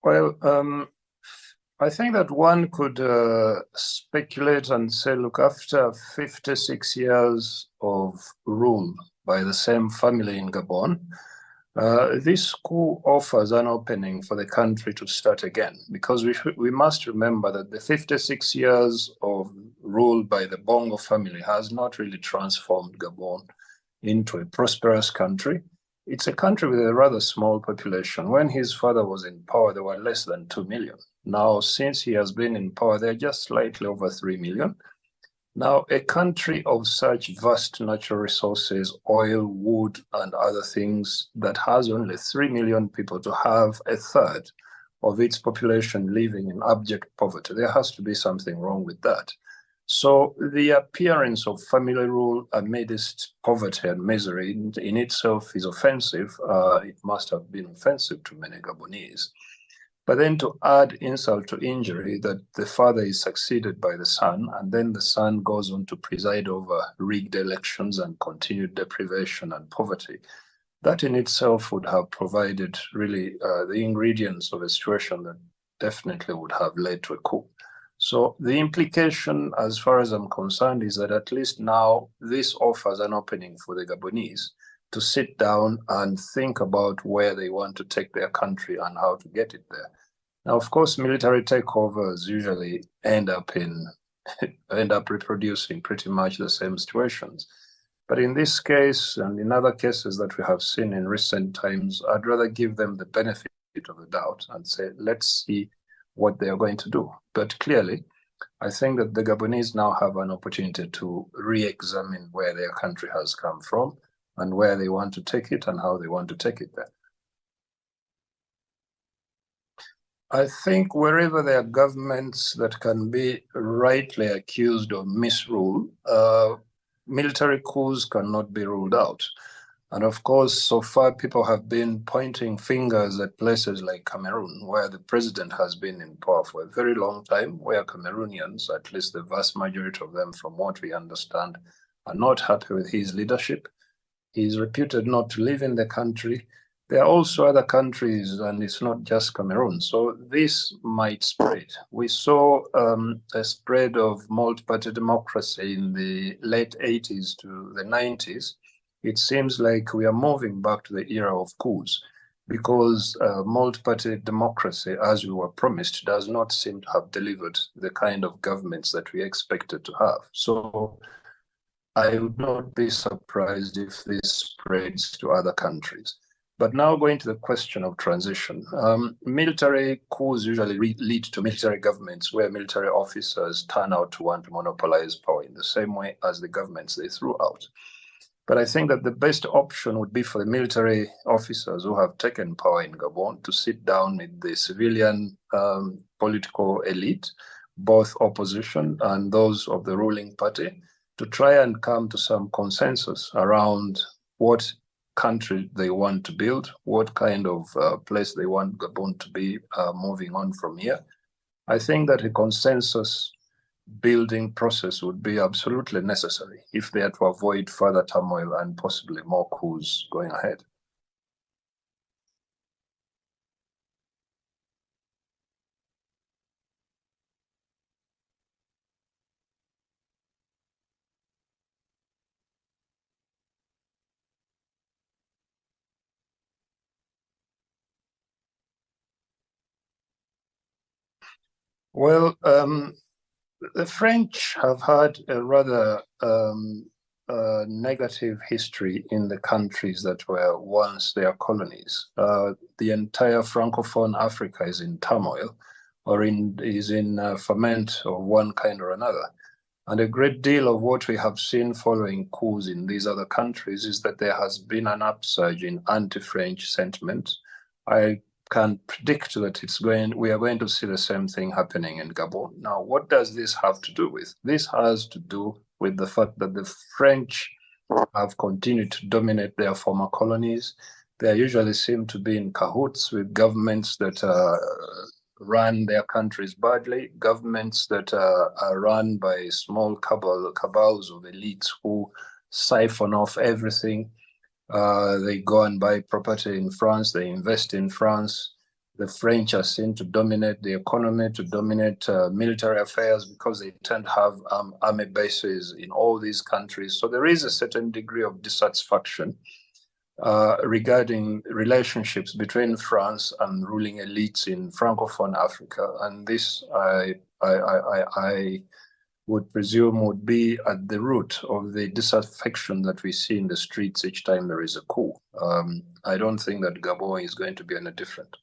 Well, I think that one could speculate and say, look, after 56 years of rule by the same family in Gabon, this coup offers an opening for the country to start again, because we must remember that the 56 years of rule by the Bongo family has not really transformed Gabon into a prosperous country. It's a country with a rather small population. When his father was in power, there were less than 2 million. Now, since he has been in power, they're just slightly over 3 million. Now, a country of such vast natural resources, oil, wood, and other things, that has only 3 million people, to have a third of its population living in abject poverty, there has to be something wrong with that. So the appearance of family rule amidst poverty and misery in itself is offensive. It must have been offensive to many Gabonese. But then to add insult to injury, that the father is succeeded by the son, and then the son goes on to preside over rigged elections and continued deprivation and poverty, that in itself would have provided really the ingredients of a situation that definitely would have led to a coup. So the implication, as far as I'm concerned, is that at least now this offers an opening for the Gabonese to sit down and think about where they want to take their country and how to get it there. Now, of course, military takeovers usually end up reproducing pretty much the same situations. But in this case, and in other cases that we have seen in recent times, I'd rather give them the benefit of the doubt and say, let's see what they are going to do. But clearly, I think that the Gabonese now have an opportunity to re-examine where their country has come from and where they want to take it and how they want to take it there. I think wherever there are governments that can be rightly accused of misrule, military coups cannot be ruled out. And of course, so far people have been pointing fingers at places like Cameroon, where the president has been in power for a very long time, where Cameroonians, at least the vast majority of them, from what we understand, are not happy with his leadership. He's reputed not to live in the country. There are also other countries, and it's not just Cameroon. So this might spread. We saw a spread of multi-party democracy in the late 80s to the 90s. It seems like we are moving back to the era of coups, because multi-party democracy, as we were promised, does not seem to have delivered the kind of governments that we expected to have. So I would not be surprised if this spreads to other countries. But now going to the question of transition, military coups usually lead to military governments where military officers turn out to want to monopolize power in the same way as the governments they threw out. But I think that the best option would be for the military officers who have taken power in Gabon to sit down with the civilian political elite, both opposition and those of the ruling party, to try and come to some consensus around what country they want to build, what kind of place they want Gabon to be moving on from here. I think that a consensus building process would be absolutely necessary if they are to avoid further turmoil and possibly more coups going ahead. Well, the French have had a rather negative history in the countries that were once their colonies. The entire Francophone Africa is in turmoil, or is in ferment of one kind or another. And a great deal of what we have seen following coups in these other countries is that there has been an upsurge in anti-French sentiment. I can predict that we are going to see the same thing happening in Gabon. Now, what does this have to do with? This has to do with the fact that the French have continued to dominate their former colonies. They usually seem to be in cahoots with governments that run their countries badly, governments that are run by small cabals of elites who siphon off everything. They go and buy property in France, they invest in France, The French are seen to dominate the economy, to dominate military affairs, because they tend to have army bases in all these countries. So there is a certain degree of dissatisfaction regarding relationships between France and ruling elites in Francophone Africa. And this, I would presume, would be at the root of the disaffection that we see in the streets each time there is a coup. I don't think that Gabon is going to be any different.